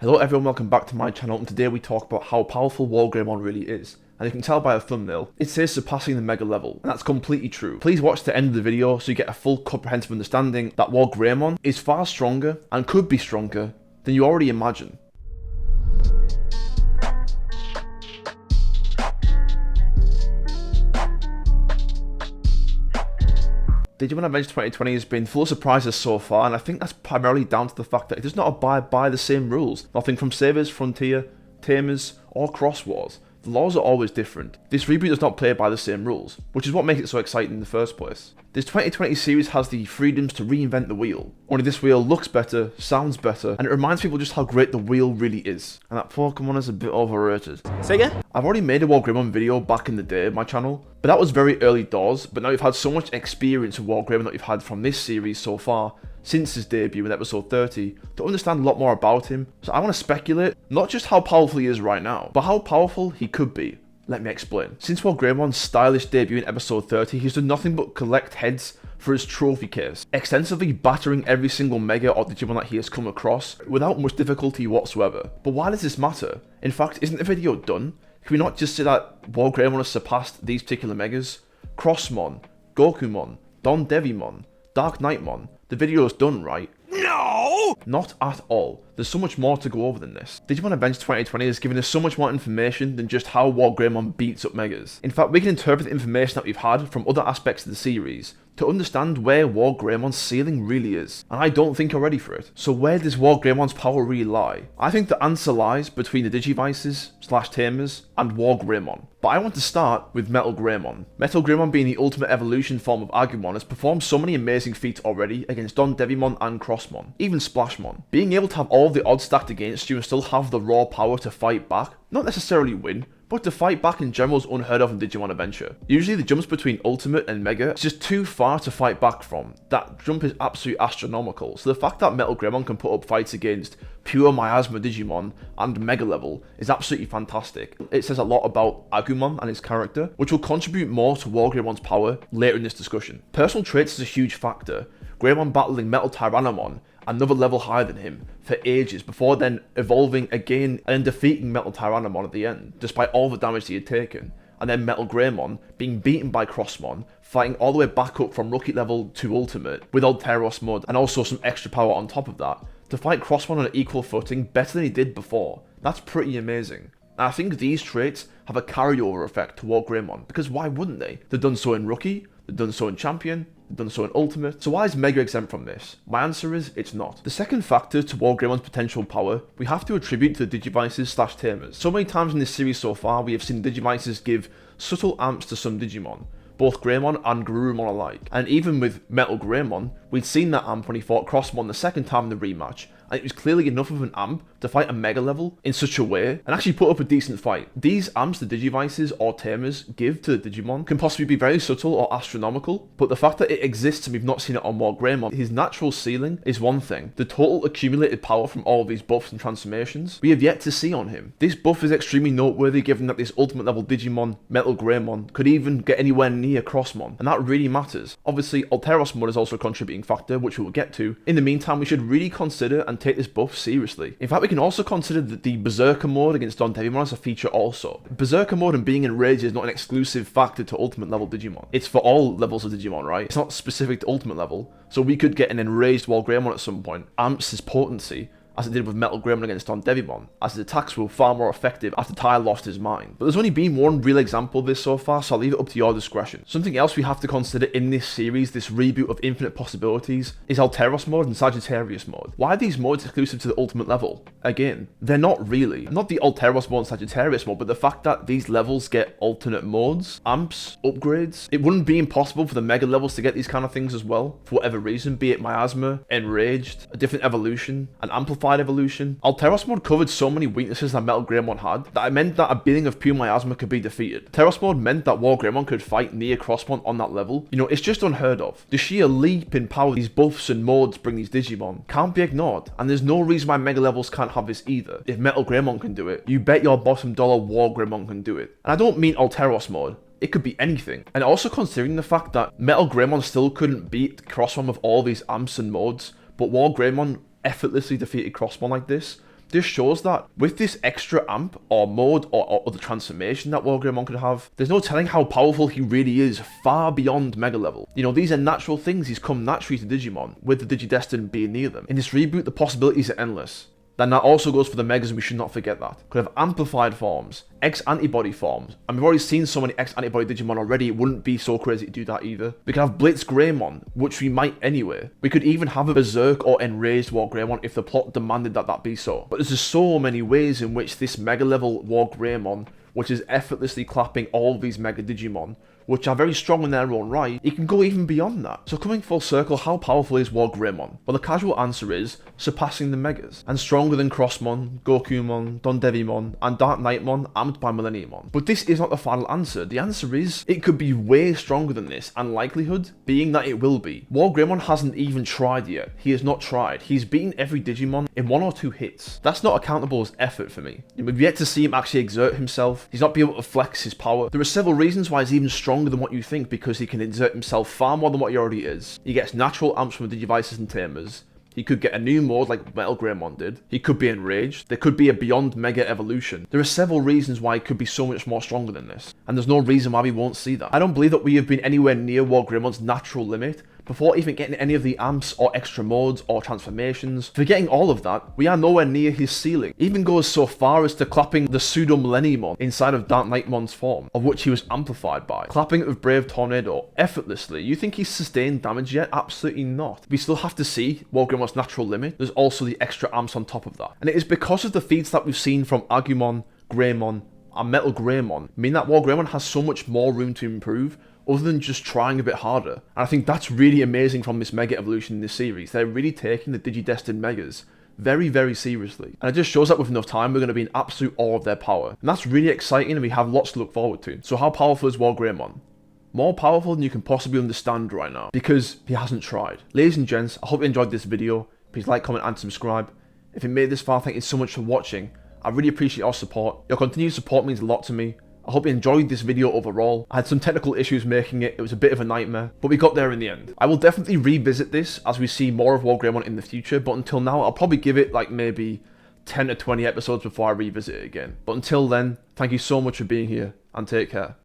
Hello everyone, welcome back to my channel, and today we talk about how powerful Wargreymon really is. And you can tell by the thumbnail, it says surpassing the mega level, and that's completely true. Please watch the end of the video so you get a full comprehensive understanding that Wargreymon is far stronger, and could be stronger, than you already imagine. Digimon Adventure 2020 has been full of surprises so far, and I think that's primarily down to the fact that it does not abide by the same rules. Nothing from Savers, Frontier, Tamers, or Cross Wars. The laws are always different. This reboot does not play by the same rules, which is what makes it so exciting in the first place. This 2020 series has the freedoms to reinvent the wheel. Only this wheel looks better, sounds better, and it reminds people just how great the wheel really is. And that Pokemon is a bit overrated. Say again? I've already made a Wargreymon video back in the day on my channel, but that was very early doors. But now we've had so much experience with Wargreymon that we've had from this series so far, since his debut in episode 30, to understand a lot more about him. So I want to speculate, not just how powerful he is right now, but how powerful he could be. Let me explain. Since Wargreymon's stylish debut in episode 30, he's done nothing but collect heads for his trophy case, extensively battering every single Mega or Digimon that he has come across, without much difficulty whatsoever. But why does this matter? In fact, isn't the video done? Can we not just say that Wargreymon has surpassed these particular Megas? Crossmon, Gokumon, Don Devimon, Dark Knightmon. The video is done, right? No! Not at all. There's so much more to go over than this. Digimon Adventure 2020 has given us so much more information than just how Wargreymon beats up Megas. In fact, we can interpret the information that we've had from other aspects of the series to understand where Wargreymon's ceiling really is. And I don't think you're ready for it. So where does Wargreymon's power really lie? I think the answer lies between the Digivices / Tamers and Wargreymon. But I want to start with Metal Greymon. Metal Greymon, being the ultimate evolution form of Agumon, has performed so many amazing feats already against Don Devimon and Crossmon, even Splashmon. Being able to have all of the odds stacked against you and still have the raw power to fight back, not necessarily win, but to fight back in general is unheard of in Digimon Adventure. Usually the jumps between Ultimate and Mega is just too far to fight back from. That jump is absolutely astronomical, so the fact that Metal Greymon can put up fights against pure Miasma Digimon and Mega level is absolutely fantastic. It says a lot about Agumon and his character, which will contribute more to Wargreymon's power later in this discussion. Personal traits is a huge factor. Greymon battling Metal Tyrannomon, another level higher than him, for ages, before then evolving again and then defeating Metal Tyrannomon at the end, despite all the damage he had taken. And then Metal Greymon being beaten by Crossmon, fighting all the way back up from Rookie level to Ultimate, with Alteros Mud, and also some extra power on top of that, to fight Crossmon on an equal footing better than he did before. That's pretty amazing. And I think these traits have a carryover effect to Wargreymon, because why wouldn't they? They've done so in Rookie, they've done so in Champion, they've done so in Ultimate, so why is Mega exempt from this? My answer is, it's not. The second factor to Wargreymon's potential power, we have to attribute to the Digivices / Tamers. So many times in this series so far, we have seen Digivices give subtle amps to some Digimon, both Greymon and Garurumon alike. And even with Metal Greymon, we'd seen that amp when he fought Crossmon the second time in the rematch, and it was clearly enough of an amp to fight a Mega level in such a way and actually put up a decent fight. These amps the Digivices or Tamers give to the Digimon can possibly be very subtle or astronomical, but the fact that it exists and we've not seen it on Wargreymon, his natural ceiling, is one thing. The total accumulated power from all of these buffs and transformations, we have yet to see on him. This buff is extremely noteworthy given that this ultimate level Digimon, Metal Greymon, could even get anywhere near Crossmon, and that really matters. Obviously, Alteros Mud is also a contributing factor, which we will get to. In the meantime, we should really consider and take this buff seriously. In fact, we can also consider that the Berserker mode against Don Devimon as a feature also. Berserker mode and being enraged is not an exclusive factor to Ultimate level Digimon. It's for all levels of Digimon, right? It's not specific to Ultimate level, so we could get an enraged Wargreymon at some point. Amps his potency, as it did with Metal Greymon against Don Devimon, as his attacks were far more effective after Ty lost his mind. But there's only been one real example of this so far, so I'll leave it up to your discretion. Something else we have to consider in this series, this reboot of infinite possibilities, is Alteros mode and Sagittarius mode. Why are these modes exclusive to the Ultimate level? Again, they're not really. Not the Alteros mode and Sagittarius mode, but the fact that these levels get alternate modes, amps, upgrades. It wouldn't be impossible for the Mega levels to get these kind of things as well, for whatever reason, be it Miasma, Enraged, a different evolution, an amplified evolution. Alteros mode covered so many weaknesses that Metal Greymon had that it meant that a being of pure Miasma could be defeated. Alteros mode meant that Wargreymon could fight near Crossmon on that level. You know, it's just unheard of. The sheer leap in power these buffs and modes bring these Digimon can't be ignored, and there's no reason why Mega levels can't have this either. If Metal Greymon can do it, you bet your bottom dollar Wargreymon can do it. And I don't mean Alteros mode. It could be anything. And also considering the fact that Metal Greymon still couldn't beat Crossmon with all these amps and modes, but Wargreymon effortlessly defeated Crossmon like this, This shows that with this extra amp or mode or other transformation that Wargreymon could have, there's no telling how powerful he really is far beyond Mega level. You know, these are natural things, he's come naturally to Digimon, with the Digidestined being near them. In this reboot, the possibilities are endless. Then that also goes for the Megas, and we should not forget that. Could have amplified forms, X-antibody forms, and we've already seen so many X-antibody Digimon already, it wouldn't be so crazy to do that either. We could have Blitzgreymon, which we might anyway. We could even have a Berserk or Enraged Wargreymon if the plot demanded that that be so. But there's just so many ways in which this Mega level Wargreymon, which is effortlessly clapping all of these Mega Digimon, which are very strong in their own right, it can go even beyond that. So coming full circle, how powerful is Wargreymon? Well, the casual answer is surpassing the Megas, and stronger than Crossmon, Gokumon, Dondevimon, and Dark Knightmon, amped by Millenniumon. But this is not the final answer. The answer is, it could be way stronger than this, and likelihood being that it will be. Wargreymon hasn't even tried yet. He has not tried. He's beaten every Digimon in 1 or 2 hits. That's not accountable as effort for me. We've yet to see him actually exert himself. He's not been able to flex his power. There are several reasons why he's even stronger than what you think, because he can exert himself far more than what he already is. He gets natural amps from the Digivices and Tamers. He could get a new mode like Metal Greymon did. He could be enraged. There could be a beyond Mega evolution. There are several reasons why he could be so much more stronger than this, and there's no reason why we won't see that. I don't believe that we have been anywhere near Wargreymon's natural limit before even getting any of the amps or extra modes or transformations. Forgetting all of that, we are nowhere near his ceiling. Even goes so far as to clapping the pseudo Millenniumon inside of Dark Knightmon's form, of which he was amplified by. Clapping it with Brave Tornado effortlessly. You think he's sustained damage yet? Absolutely not. We still have to see Wargreymon's natural limit. There's also the extra amps on top of that. And it is because of the feats that we've seen from Agumon, Greymon, and Metal Greymon, mean that Wargreymon has so much more room to improve, other than just trying a bit harder. And I think that's really amazing from this Mega evolution in this series. They're really taking the Digidestined Megas very, very seriously. And it just shows that with enough time, we're going to be in absolute awe of their power. And that's really exciting, and we have lots to look forward to. So how powerful is Wargreymon? More powerful than you can possibly understand right now, because he hasn't tried. Ladies and gents, I hope you enjoyed this video. Please like, comment, and subscribe. If you made it this far, thank you so much for watching. I really appreciate your support. Your continued support means a lot to me. I hope you enjoyed this video overall. I had some technical issues making it, it was a bit of a nightmare, but we got there in the end. I will definitely revisit this as we see more of Wargreymon in the future, but until now, I'll probably give it like maybe 10 to 20 episodes before I revisit it again. But until then, thank you so much for being here, and take care.